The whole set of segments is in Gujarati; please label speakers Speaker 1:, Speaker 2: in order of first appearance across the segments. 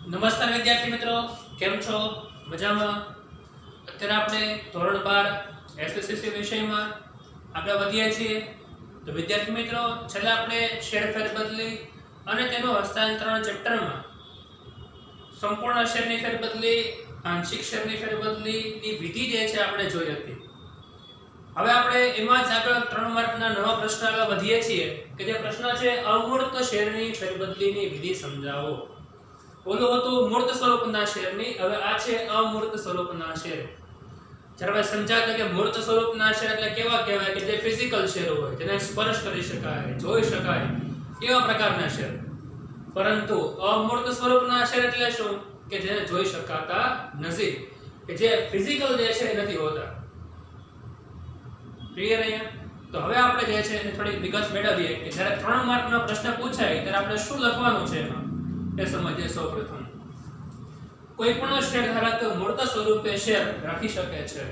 Speaker 1: નમસ્કાર વિદ્યાર્થી મિત્રો, કેમ છો? મજામાં? અત્યારે આપણે ધોરણ 12 એસએસસી વિષયમાં આગળ વધ્યા છીએ. તો વિદ્યાર્થી મિત્રો, છેલ્લા આપણે શેર ફેરબદલી અને તેનું હસ્તાંતરણ ચેપ્ટરમાં સંપૂર્ણ શેરની ફેરબદલી, આંશિક શેરની ફેરબદલીની વિધિ જે છે આપણે જોઈ હતી. હવે આપણે એમાં જ આગળ 3 માર્કના નવા પ્રશ્ન આગળ વધીએ છીએ કે જે પ્રશ્ન છે અમૂર્ત શેરની ફેરબદલીની વિધિ સમજાવો. ઓલું હતું મૂર્ત સ્વરૂપના શેરની, હવે આ છે અમૂર્ત સ્વરૂપના શેર. જ્યારે સમજાતા કે મૂર્ત સ્વરૂપના શેર એટલે કેવા કહેવાય કે જે ફિઝિકલ શેર હોય, જેને સ્પર્શ કરી શકાય, જોઈ શકાય, એવા પ્રકારના શેર. પરંતુ અમૂર્ત સ્વરૂપના શેર એટલે શું? કે જેને જોઈ શકાતા નથી, કે જે ફિઝિકલ જે છે એ નથી હોતા. ક્લિયર અહીંયા? તો હવે આપણે જે છે એની થોડી વિગત મેળવીએ કે જ્યારે 3 માર્કનો પ્રશ્ન પૂછાય ત્યારે આપણે શું લખવાનું છે એમાં એ સમજીએ. સૌપ્રથમ કોઈ પણ શેર ધારક મૂર્ત સ્વરૂપે શેર રાખી શકે છે.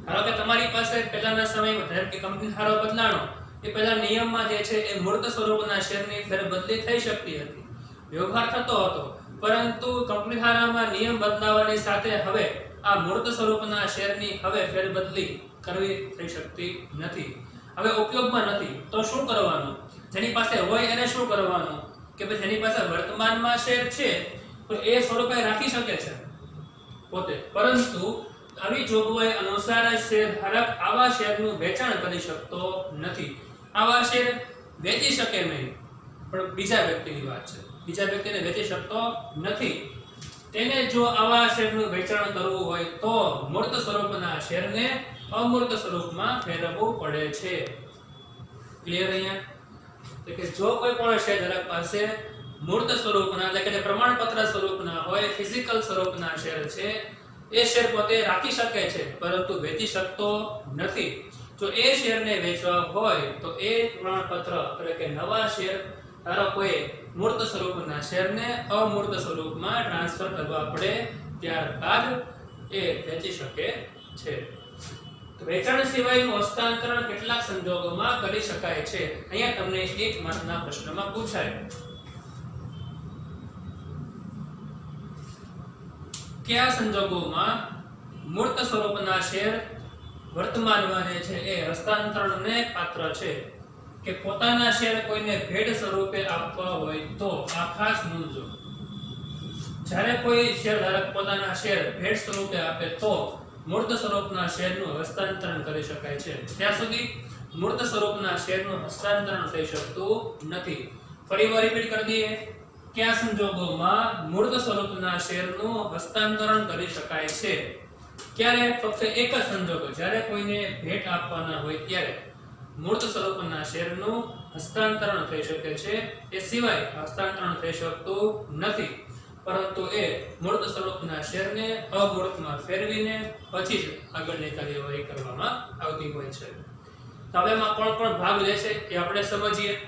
Speaker 1: ધારો કે તમારી પાસે પહેલાના સમયમાં જેમ કે કંપની ધારો બદલાણો એ પહેલા નિયમમાં જે છે એ મૂર્ત સ્વરૂપના શેરની ફેરબદલી થઈ શકતી હતી, વ્યવહાર થતો હતો. પરંતુ કંપની ધારામાં નિયમ બદલાવાની સાથે હવે આ મૂર્ત સ્વરૂપના શેરની હવે ફેરબદલી કરવી થઈ શકતી નથી, હવે ઉપયોગમાં નથી. તો શું કરવાનું? જેની પાસે હોય એને શું કરવાનું કે ભાઈ જેની પાસે વર્તમાનમાં શેર છે તો એ સ્વરૂપે રાખી શકે છે પોતે, પરંતુ આવી જોગવાઈ અનુસાર શેર ધારક આવા શેરનું વેચાણ કરી શકતો નથી. આવા શેર વેચી શકે નહીં, પણ બીજા વ્યક્તિની વાત છે, બીજા વ્યક્તિને વેચી શકતો નથી. તેને જો આવા શેરનું વેચાણ કરવું હોય તો મૂર્ત સ્વરૂપના શેરને અમૂર્ત સ્વરૂપમાં ફેરવવું પડે છે. ક્લિયર અહીંયા? તો કે જો કોઈ પણ શેર ધારક પાસે મૂર્ત સ્વરૂપના એટલે કે પ્રમાણપત્ર સ્વરૂપના હોય, ફિઝિકલ સ્વરૂપના શેર છે, એ શેર પોતે રાખી શકે છે પરંતુ વેચી શકતો નથી. જો એ શેરને વેચવા હોય તો એ પ્રમાણપત્ર એટલે કે નવા શેર ધારકોએ મૂર્ત સ્વરૂપના શેરને અમૂર્ત સ્વરૂપમાં ટ્રાન્સફર કરવા પડે, ત્યારબાદ એ વેચી શકે છે. વેચાણ સિવાયનું હસ્તાંતરણ કેટલાક સંજોગોમાં કરી શકાય છે. અહીંયા તમને 1 માર્કના પ્રશ્નમાં પૂછાય કયા સંજોગોમાં મૂર્ત સ્વરૂપના શેર વર્તમાનમાં જે છે એ હસ્તાંતરણને પાત્ર છે. કે પોતાના શેર કોઈને ભેટ સ્વરૂપે આપવા હોય તો. આ ખાસ નોંધજો, જ્યારે કોઈ શેર ધારક પોતાના શેર ભેટ સ્વરૂપે આપે તો મૂર્ત સ્વરૂપના શેરનું હસ્તાંતરણ કરી શકાય છે. ત્યાં સુધી મૂર્ત સ્વરૂપના શેરનું હસ્તાંતરણ થઈ શકતું નથી. ફરીવાર રિપીટ કરી દઈએ, કયા સંજોગોમાં મૂર્ત સ્વરૂપના શેરનું હસ્તાંતરણ કરી શકાય છે? ક્યારે? ફક્ત એક જ સંજોગ, જ્યારે કોઈને ભેટ આપવાના હોય ત્યારે મૂર્ત સ્વરૂપના શેરનું હસ્તાંતરણ થઈ શકે છે. એ સિવાય હસ્તાંતરણ થઈ શકતું નથી, પરંતુ એ મૂર્ત સ્વરૂપના શેરને અમૂર્તમાં ફેરવીને પછી જ આગળની કાર્યવાહી કરવામાં આવતી હોય છે. તો હવે એમાં કોણ કોણ ભાગ લેશે એ આપણે સમજીએ.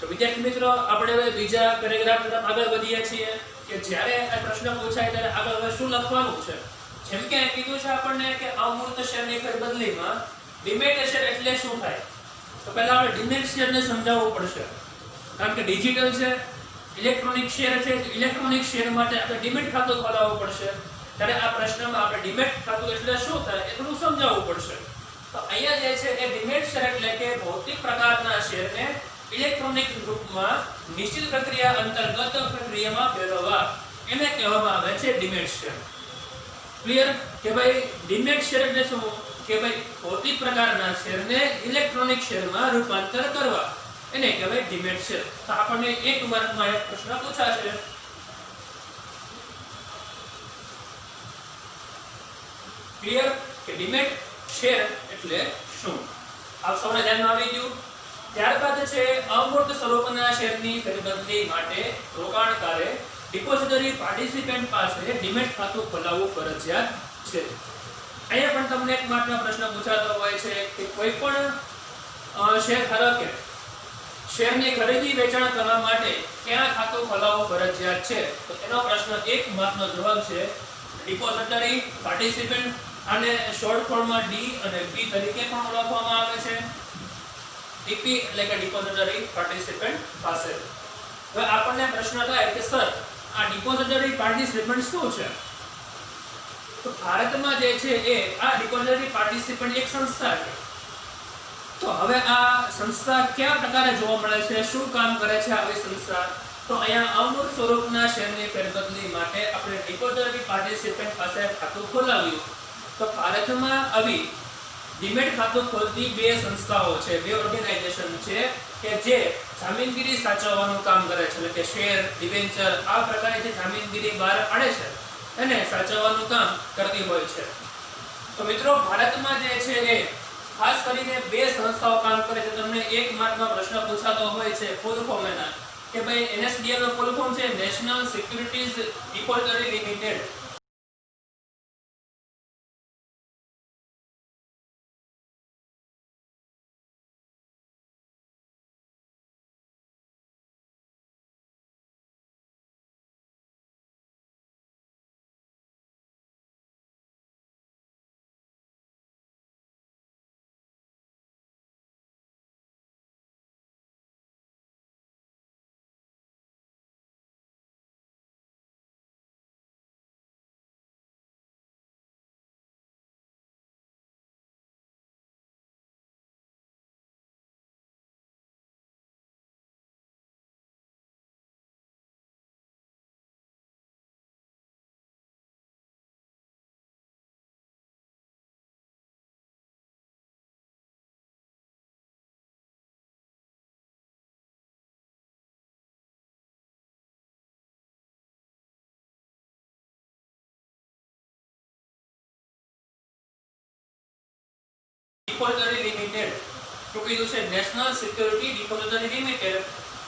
Speaker 1: તો વિદ્યાર્થી મિત્રો આપણે હવે બીજા પેરેગ્રાફ તરફ આગળ વધીએ છીએ કે જ્યારે આ પ્રશ્ન પૂછાય ત્યારે આગળ હવે શું લખવાનું છે. જેમ કે કીધું છે આપણને કે અમૂર્ત શેરની ફેરબદલીમાં ડિમેટ શેર એટલે શું થાય. તો પહેલા આપણે ડિમેટ શેરને સમજાવવું પડશે, કારણ કે ડિજિટલ છે, ઇલેક્ટ્રોનિક શેર છે. ઇલેક્ટ્રોનિક શેર માટે આપણે ડિમેટ ખાતું ખોલાવવું પડશે. ત્યારે આ પ્રશ્નમાં આપણે ડિમેટ ખાતું એટલે શું થાય એ થોડું સમજાવવું પડશે. તો અહીંયા જે છે એ ડિમેટ શેર એટલે કે ભૌતિક પ્રકારના શેરને ઇલેક્ટ્રોનિક રૂપમાં નિશ્ચિત પ્રક્રિયા અંતર્ગત પ્રક્રિયામાં ફેરવવા એને કહેવામાં આવે છે ડિમેટ શેર. ક્લિયર કે ભાઈ ડિમેટ શેર એટલે શું કે ભાઈ ભૌતિક પ્રકારના શેરને ઇલેક્ટ્રોનિક શેરમાં રૂપાંતર કરવા એને કહેવાય ડિમેટ શેર. તો આપણને એક માર્કમાં એક પ્રશ્ન પૂછાશે ક્લિયર કે ડિમેટ શેર એટલે શું. આપ સૌને ધ્યાનમાં આવી ગયું. ત્યારબાદ છે અમૂર્ત સ્વરૂપના શેરની ફેરબદલી માટે રોકાણકારે ડિપોઝિટરી પાર્ટિસિપન્ટ પાસે ડિમેટ ખાતું ખોલાવવું ફરજિયાત છે. અહીંયા પણ તમને એક માર્કનો પ્રશ્ન પૂછાતો હોય છે કે કોઈ પણ શેર ધારકે શેરની ખરીદી વેચાણ કરવા માટે ક્યાં ખાતું ખોલાવવું ફરજિયાત છે. તો એનો પ્રશ્ન એક માર્કનો જવાબ છે ડિપોઝિટરી પાર્ટિસિપન્ટ, આને શોર્ટ ફોર્મમાં ડી અને પી તરીકે પણ ઓળખવામાં આવે છે. ડીપી એટલે કે ડિપોઝિટરી પાર્ટિસિપન્ટ પાસે. હવે આપણને પ્રશ્ન થાય કે સર આ ડિપોઝિટરી પાર્ટિસિપન્ટ શું છે. તો ભારતમાં જે છે એ આ ડિપોઝિટરી પાર્ટિસિપન્ટ એક સંસ્થા છે. તો હવે આ સંસ્થા કયા પ્રકારે જોવા મળે છે, શું કામ કરે છે આવી સંસ્થા. તો અહીંયા અમૂર્ત સ્વરૂપના શેરની ફેરબદલી માટે આપણે ડિપોઝિટરી પાર્ટિસિપન્ટ પાસે ખાતું ખોલાવ્યું. તો ભારતમાં આવી ડિમેટ ખાતું ખોલતી બે સંસ્થાઓ છે, બે ઓર્ગેનાઇઝેશન છે કે જે જામીનગીરી સાચવવાનું કામ કરે છે. એટલે કે શેર, ડિબેન્ચર આ પ્રકારે જે જામીનગીરી બહાર પાડે છે એને સાચવવાનું કામ કરતી હોય છે. તો મિત્રો ભારતમાં જે છે એ ખાસ કરીને બે સંસ્થાઓ કામ કરે છે. તમને એક માર્કનો પ્રશ્ન પૂછાતો હોય છે ફૂલ ફોર્મ એના કે ભાઈ NSDL નો ફૂલ ફોર્મ છે national securities depository limited. Depository limited તો કીધું છે નેશનલ સિક્યુરિટી ડિપોઝિટરી લિમિટેડ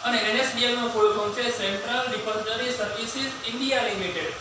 Speaker 1: અને NSDL નો ફૂલ ફોર્મ છે central depository services India limited.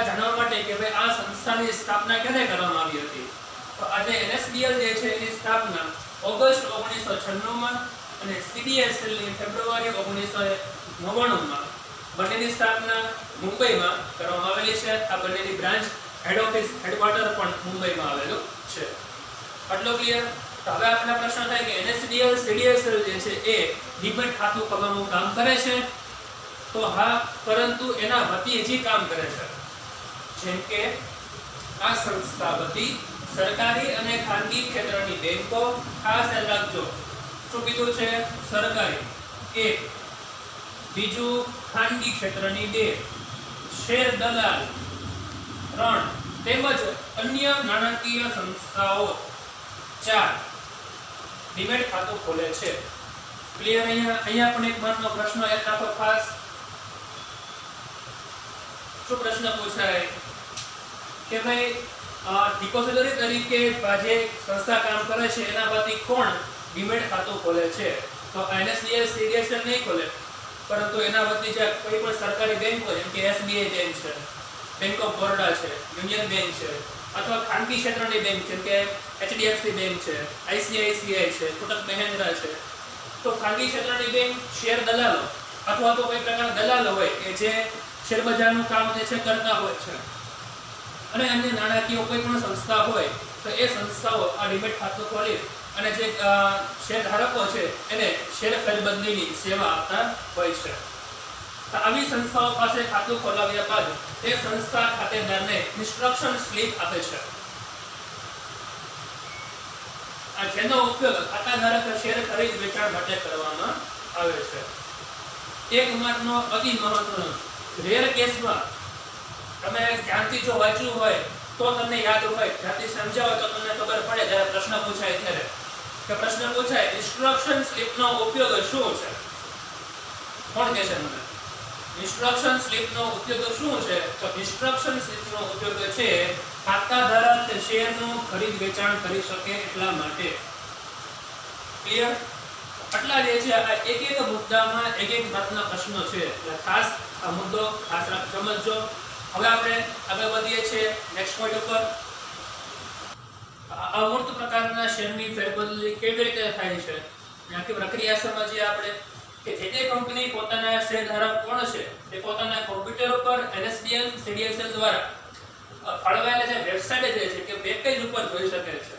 Speaker 1: જાણવા માટે કે ભાઈ આ સંસ્થાની સ્થાપના ક્યારે કરવામાં આવી હતી, તો આજે NSDL જે છે એની સ્થાપના ઓગસ્ટ 1996 માં અને CDSL ની ફેબ્રુઆરી 1999 માં બંનેની સ્થાપના મુંબઈમાં કરવામાં આવેલી છે. આ બંનેની બ્રાન્ચ હેડ ઓફિસ હેડક્વાર્ટર પણ મુંબઈમાં આવેલું છે. આટલો ક્લિયર. તો હવે આપણને પ્રશ્ન થાય કે NSDL CDSL જે છે એ ડીમેટ ખાતું ખોલવાનું કામ કરે છે, તો હા, પરંતુ એના વતી જે કામ કરે છે, જેમ કે આ સંસ્થા વતી સરકારી અને ખાનગી ક્ષેત્રની બેંકો, ખાસ યાદ રાખજો શું કીધું છે, સરકારી એક, બીજું ખાનગી ક્ષેત્રની બે, શેર દલાલ ત્રણ, તેમજ અન્ય નાણાકીય સંસ્થાઓ ચાર ડીમેટ ખાતું ખોલે છે. ક્લિયર. અહીંયા પણ એક મહત્વનો પ્રશ્ન યાદ રાખો ખાસ. શું પ્રશ્ન પૂછાય કે ભાઈ ડિપોઝિટરી તરીકે જે સંસ્થા કામ કરે છે એના વતી કોણ ડીમેટ ખાતું ખોલે છે, તો NSDL CDSL નહીં ખોલે, પરંતુ એના વતી જે કોઈ પણ સરકારી બેંકો જેમ કે SBI બેંક છે, બેંક ઓફ બરોડા છે, યુનિયન બેંક છે, અથવા ખાનગી ક્ષેત્રની બેંક જેમ કે HDFC બેંક છે, ICICI છે, કોટક મહિન્દ્રા છે, તો ખાનગી ક્ષેત્રની બેંક શેર દલાલો અથવા તો કોઈ પ્રકારના દલાલો હોય કે જે શેર બજારનું કામ જે છે કરતા હોય છે, અને અન્ય નાણાકીય કોઈ પણ સંસ્થા હોય તો એ સંસ્થાઓ આ ડીમેટ ખાતું ખોલી અને જે શેર ધારકો છે એને શેર ફેરબદલીની સેવા આપતા હોય છે. તો આવી સંસ્થાઓ પાસે ખાતું ખોલાવ્યા બાદ તે સંસ્થા ખાતેદારને ઇન્સ્ટ્રક્શન સ્લિપ આપે છે. આ જેનો ઉપયોગ ખાતાધારક શેર ખરીદ વેચાણ માટે કરવામાં આવે છે. એક માર્કનો અતિ મહત્વનો રેર કેસમાં તમે ધ્યાનથી જો વાંચ્યું હોય તો તમને યાદ હોય, ધ્યાનથી સમજાવો તો તમને ખબર પડે જ્યારે પ્રશ્ન પૂછાય ત્યારે કે પ્રશ્ન પૂછાય ઇન્સ્ટ્રક્શન સ્લિપનો ઉપયોગ શું છે. કોણ કહેશે મને? ઇન્સ્ટ્રક્શન સ્લિપનો ઉપયોગ શું છે? તો ઇન્સ્ટ્રક્શન સ્લિપનો ઉપયોગ છે ખાતાધારક શેરનું ખરીદ વેચાણ કરી શકે એટલા માટે. ક્લિયર? આટલા જે છે આ એક એક મુદ્દામાં એક એક માર્કના પ્રશ્નો છે, એટલે ખાસ આ મુદ્દો ખાસ સમજજો. હવે આપણે આગળ વધીએ છીએ નેક્સ્ટ પોઈન્ટ ઉપર. અમૂર્ત પ્રકારના શેરની ફેરબદલી કેવી રીતે થાય છે, આખી પ્રક્રિયા સમજીએ આપણે કે જે તે કંપની પોતાના શેરધારક કોણ છે તે પોતાના કોમ્પ્યુટર ઉપર NSDL CDSL દ્વારા ફાળવાયેલા જે વેબસાઇટ જે છે કે વેબ પેજ ઉપર જોઈ શકે છે.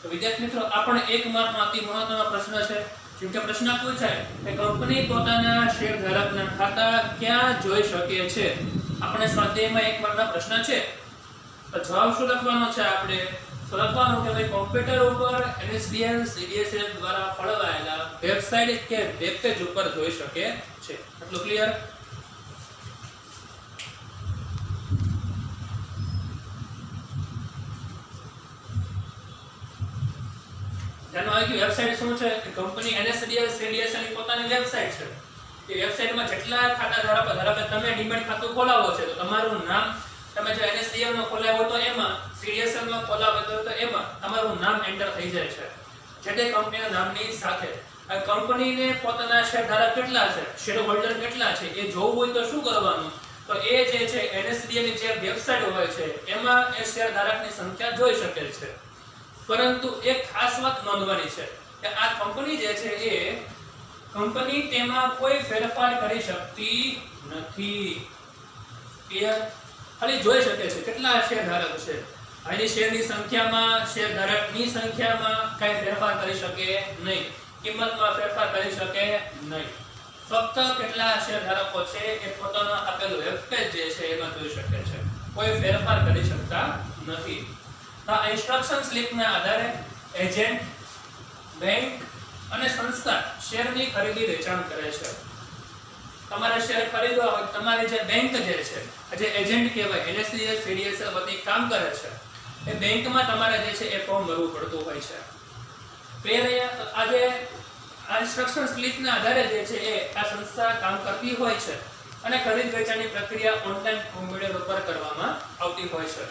Speaker 1: તો વિદ્યાર્થી મિત્રો, આ પણ એક માર્કનો અતિ મહત્વનો પ્રશ્ન છે. જેમ કે પ્રશ્ન પૂછાય કે કંપની પોતાના શેરધારકના ખાતા ક્યાં જોઈ શકે છે, આપણે સ્વાધ્યાયમાં એક માર્કનો પ્રશ્ન છે. તો જવાબ શું લખવાનો છે? આપણે લખવાનું કે ભાઈ કોમ્પ્યુટર ઉપર NSDL CDSL દ્વારા ફાળવાયેલા વેબસાઇટ કે વેબ પેજ ઉપર જોઈ શકે છે. એટલું ક્લિયર? તેનો આ વેબસાઇટ શું છે કે કંપની NSDL CDSL ની પોતાની વેબસાઇટ છે. એ વેબસાઇટમાં જેટલા ખાતાધારકો, ધારો કે તમે ડીમેટ ખાતું ખોલાવો છે તો તમારું નામ, તમે જો NSDL માં ખોલાવો તો એમાં, CDSL માં ખોલાવો તો એમાં તમારું નામ એન્ટર થઈ જાય છે જે તે કંપનીના નામની સાથે. આ કંપનીને પોતાના શેરધારક કેટલા છે, શેર હોલ્ડર કેટલા છે એ જોવું હોય તો શું કરવાનું? તો એ જે છે NSDL ની જે વેબસાઇટ હોય છે એમાં એ શેરધારકની સંખ્યા જોઈ શકે છે. પરંતુ એક ખાસ વાત નોંધવાની છે કે આ કંપની જે છે એ કંપની તેમાં કોઈ ફેરફાર કરી શકતી નથી. ક્લિયર? ખાલી જોઈ શકે છે કેટલા શેરધારક છે, આની શેરની સંખ્યામાં, શેરધારકની સંખ્યામાં કઈ ફેરફાર કરી શકે નહીં, કિંમતમાં ફેરફાર કરી શકે નહીં. ફક્ત કેટલા શેરધારકો છે એ પોતાનો આપેલું વેબ પેજ જે છે એમાં જોઈ શકે છે, કોઈ ફેરફાર કરી શકતા નથી. આ ઇન્સ્ટ્રક્શન સ્લિપના આધારે એજન્ટ, બેંક અને સંસ્થા શેરની ખરીદી વેચાણ કરે છે. તમારે શેર ખરીદવા હોય તમારી જે બેંક જે છે, જે એજન્ટ કહેવાય, NSDL CDSL વતી કામ કરે છે, એ બેંકમાં તમારે જે છે એ ફોર્મ ભરવું પડતું હોય છે. ક્લિયર? આજે આ ઇન્સ્ટ્રક્શન સ્લિપના આધારે જે છે એ આ સંસ્થા કામ કરતી હોય છે અને ખરીદ વેચાણની પ્રક્રિયા ઓનલાઈન કોમ્પ્યુટર ઉપર કરવામાં આવતી હોય છે.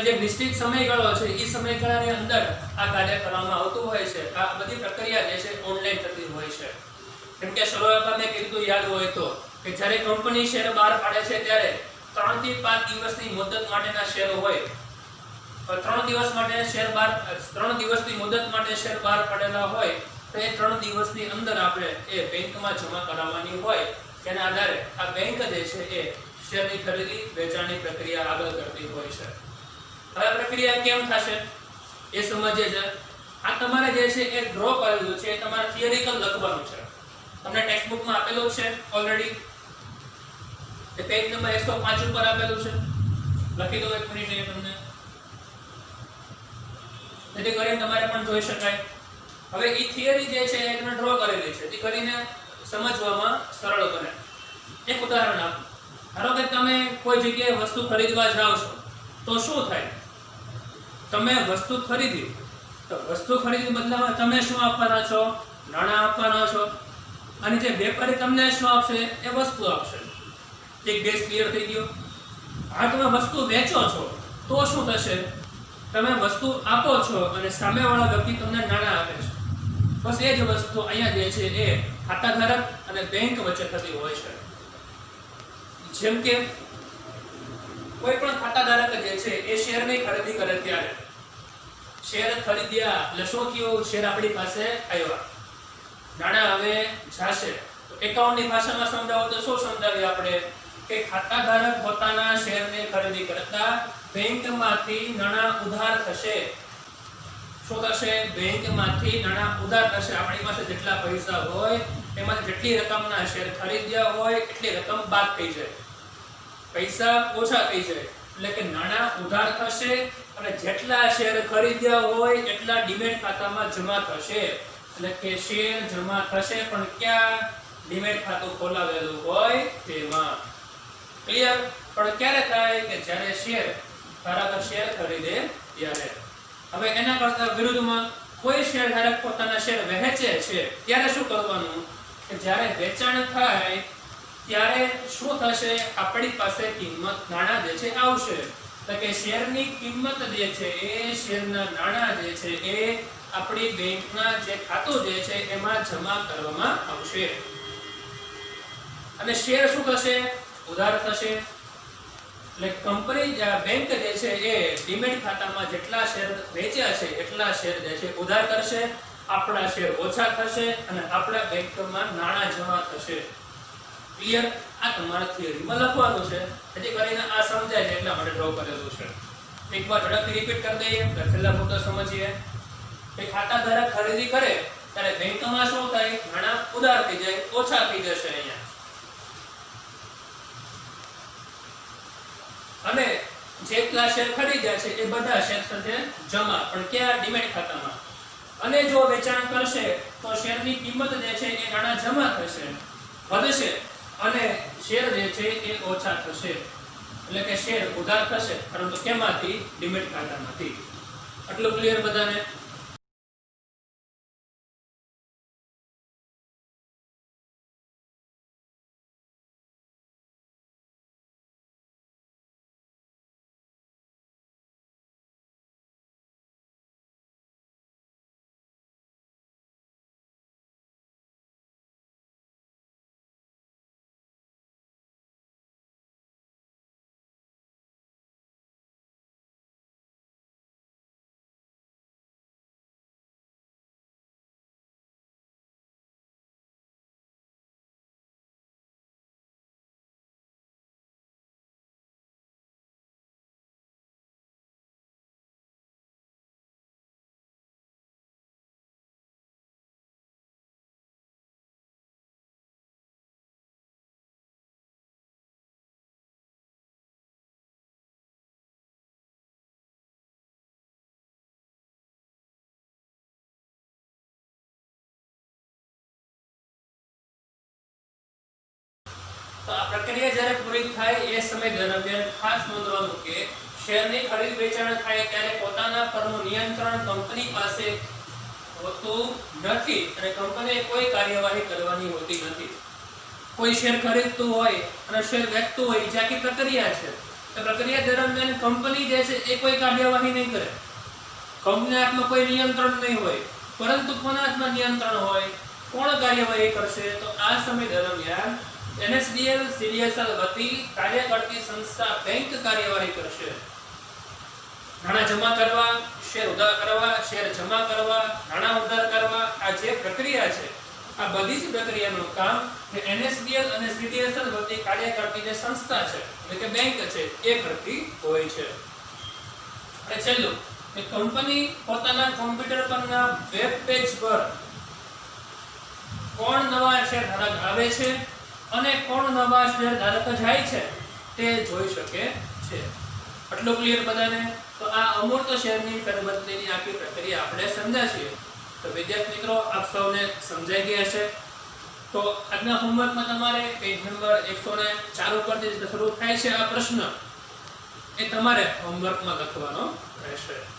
Speaker 1: જે નિશ્ચિત સમયગાળો છે એ સમયગાળાની અંદર આ કાર્ય કરવામાં આવતું હોય છે. આ બધી પ્રક્રિયા જે છે ઓનલાઈન થતી હોય છે. કેમ કે શરૂઆતમાં મેં કીધું યાદ હોય તો કે જ્યારે કંપની શેર બહાર પાડે છે ત્યારે 3 થી 5 દિવસની મુદત માટેના શેર હોય, 3 દિવસ માટે શેર બહાર 3 દિવસની મુદત માટે શેર બહાર પડેલા હોય તો એ 3 દિવસની અંદર આપણે એ બેંકમાં જમા કરાવવાની હોય, તેના આધારે આ બેંક જે છે એ શેરની ખરીદી વેચાણની પ્રક્રિયા આગળ કરતી હોય છે. હવે પ્રક્રિયા કેમ થશે એ સમજીએ છે. આ તમારે જે છે એ ડ્રો કરેલું છે, એ તમારે થિયરિકલ લખવાનું છે. તમને ટેક્સ્ટ બુકમાં આપેલું છે ઓલરેડી, એ પેજ નંબર 105 ઉપર આપેલું છે. લખી દો 1 મિનિટ એ તમને, જેથી કરીને તમારે પણ જોઈ શકાય. હવે ઈ થિયરી જે છે એને ડ્રો કરેલી છે, તે કરીને સમજવામાં સરળ બને. એક ઉદાહરણ આપો. ધારો કે તમે કોઈ જગ્યાએ વસ્તુ ખરીદવા જાઓ છો તો શું થાય? તમે વસ્તુ ખરીદી, તો વસ્તુ ખરીદી બદલામાં તમે શું આપવાના છો? નાણાં આપવાના છો. અને જે વેપારી તમને શું આપશે? એ વસ્તુ આપશે. એક બેઝ ક્લિયર થઈ ગયો. આ તમે વસ્તુ વેચો છો તો શું થશે? તમે વસ્તુ આપો છો અને સામેવાળા વ્યક્તિ તમને નાણાં આપે છે. બસ એ જ વસ્તુ અહીંયા જે છે એ ખાતાધારક અને બેંક વચ્ચે થતી હોય છે. જેમ કે કોઈ પણ ખાતાધારક જે છે એ શેરની ખરીદી કરે ત્યારે શેર ખરીદ્યા એટલે શું થયું? શેર આપણી પાસે આવ્યા, નાણાં હવે જાશે. તો એકાઉન્ટની ભાષામાં સમજાવો તો શું સમજાવીએ આપણે? કે ખાતાધારક પોતાના શેરની ખરીદી કરતા બેંકમાંથી નાણાં ઉધાર થશે. શું થશે? બેંકમાંથી નાણાં ઉધાર થશે. આપણી પાસે જેટલા પૈસા હોય એમાંથી જેટલી રકમના શેર ખરીદ્યા હોય એટલી રકમ બાદ થઈ જાય, પૈસા ઓછા થઈ જાય. એટલે કે નાણાં ઉધાર થશે અને જેટલા શેર ખરીદ્યા હોય એટલા ડીમેટ ખાતામાં જમા થશે. એટલે કે શેર જમા થશે, પણ ક્યાં? ડીમેટ ખાતું ખોલાવેલું હોય તેમાં. ક્લિયર? પણ ક્યારે થાય? કે જ્યારે શેર ધારક શેર ખરીદે ત્યારે. હવે એના કરતા વિરુદ્ધમાં કોઈ શેર ધારક પોતાના શેર વહેંચે છે ત્યારે શું કરવાનું? કે જ્યારે વેચાણ થાય ત્યારે શું થશે? આપણી પાસે કિંમત નાણાં જે છે આવશે. એટલે કે શેરની કિંમત જે છે એ શેરના નાણાં જે છે એ આપણી બેંકના જે ખાતું જે છે એમાં જમા કરવામાં આવશે. અને શેર શું થશે? ઉધાર થશે. એટલે કંપની બેંક જે છે એ ડીમેટ ખાતામાં જેટલા શેર વેચ્યા છે એટલા શેર જે છે ઉધાર કરશે, આપણા શેર ઓછા થશે અને આપણા બેંકમાં નાણાં જમા થશે. ક્લિયર? આ તમારા થિયરીમાં લખવાનું છે, જેથી કરીને આ સમજાય છે એટલા માટે ડ્રો કરેલું છે. એકવાર ઝડપથી રિપીટ કરી દઈએ, છેલ્લા મુદ્દો સમજીએ. કે ખાતાધારક ખરીદી કરે ત્યારે બેંકમાં શું થાય? નાણાં ઉધાર થઈ જાય, ઓછા થઈ જશે અહીંયા. અને જેટલા શેર ખરીદ્યા છે એ બધા શેર સાથે જમા, પણ ક્યાં? ડીમેટ ખાતામાં. અને જો વેચાણ કરશે તો શેરની કિંમત જે છે એ નાણાં જમા થશે, વધશે, અને શેર જે છે એ ઓછા થશે. એટલે કે શેર ઉધાર થશે, પરંતુ કેમાંથી? ડીમેટ ખાતામાંથી. આટલું ક્લિયર બધાને? તો આ પ્રક્રિયા જ્યારે પૂરી થાય એ સમય દરમિયાન ખાસ નોંધવાનું કે શેરની ખરીદ વેચાણ થાય ત્યારે પોતાના પરનું નિયંત્રણ કંપની પાસે હોતું નથી અને કંપનીએ કોઈ કાર્યવાહી કરવાની હોતી નથી. કોઈ શેર ખરીદતું હોય અને શેર વેચતું હોય, જે આખી પ્રક્રિયા છે, તો પ્રક્રિયા દરમિયાન કંપની જે છે એ કોઈ કાર્યવાહી નહીં કરે. કંપની હાથમાં કોઈ નિયંત્રણ નહીં હોય, પરંતુ કોના હાથમાં નિયંત્રણ હોય? કોણ કાર્યવાહી કરશે? તો આ સમય દરમિયાન NSDL CDSL વતી કાર્ય કરતી સંસ્થા બેંક કાર્યવાહી કરશે. નાણાં જમા કરવા, શેર ઉધાર કરવા, શેર જમા કરવા, નાણાં ઉધાર કરવા, આ જે પ્રક્રિયા છે આ બધી જ પ્રક્રિયાનું કામ એ NSDL અને CDSL વતી કાર્ય કરતી જે સંસ્થા છે એટલે કે બેંક છે એ કરતી હોય છે. અને છેલ્લું કે કંપની પોતાના કોમ્પ્યુટર પરના વેબ પેજ પર કોણ નવા શેર ધારક આવે છે અને કોણ નવા શેર ધારક જાય છે તે જોઈ શકે છે. આટલું ક્લિયર બધાને? તો આ અમૂર્ત શેરની ફેરબદલીની આખી પ્રક્રિયા આપણે સમજ્યા છીએ. તો વિદ્યાર્થી મિત્રો આપ સૌને સમજાઈ ગયા હશે. તો આજના હોમવર્કમાં તમારે પેજ નંબર 104 ઉપરથી શરૂ થાય છે આ પ્રશ્ન એ તમારે હોમવર્કમાં લખવાનો રહેશે.